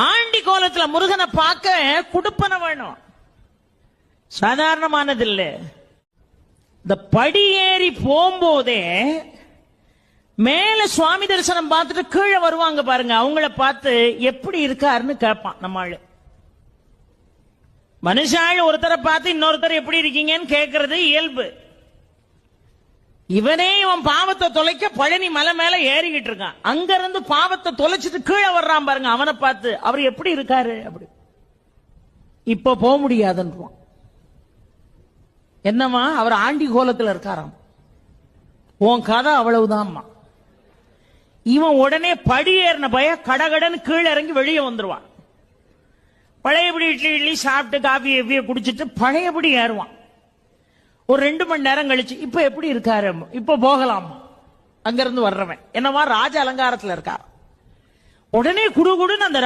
Aunty கோலத்துல முருகனை பார்க்க குடுப்பன வேணும், சாதாரணமானது இல்ல. இந்த படி ஏறி போகும்போதே மேல சுவாமி தரிசனம் பார்த்துட்டு கீழே வருவாங்க பாருங்க, அவங்கள பார்த்து எப்படி இருக்காருன்னு கேட்பான் நம்மாளு. மனுஷாள் ஒருத்தரை பார்த்து இன்னொருத்தர் எப்படி இருக்கீங்கன்னு கேட்கறது இயல்பு. இவனே இவன் பாவத்தை தொலைக்க பழனி மலை மேல ஏறிக்கிட்டு இருக்கான், அங்க இருந்து பாவத்தை தொலைச்சிட்டு கீழே வர்றான் பாருங்க, அவனை பார்த்து அவர் எப்படி இருக்காரு அப்படி. இப்ப போக முடியாதுன்றான். என்னமா அவர் ஆண்டி கோலத்துல இருக்காராம், உன் கதை அவ்வளவுதான்மா. இவன் உடனே படி ஏறின பய கடகடன்னு கீழே இறங்கி வெளியே வந்துருவான். பழையபடி இட்லி சாப்பிட்டு காஃபி குடிச்சிட்டு பழையபடி ஏறுவான். ஒரு 2 மணி நேரம் கழிச்சு இப்ப எப்படி இருக்காரு, இப்ப போகலாம். அங்கிருந்து வர்றவன் என்னவா ராஜ அலங்காரத்துல இருக்கார். உடனே குடுகுடுன்னு அந்த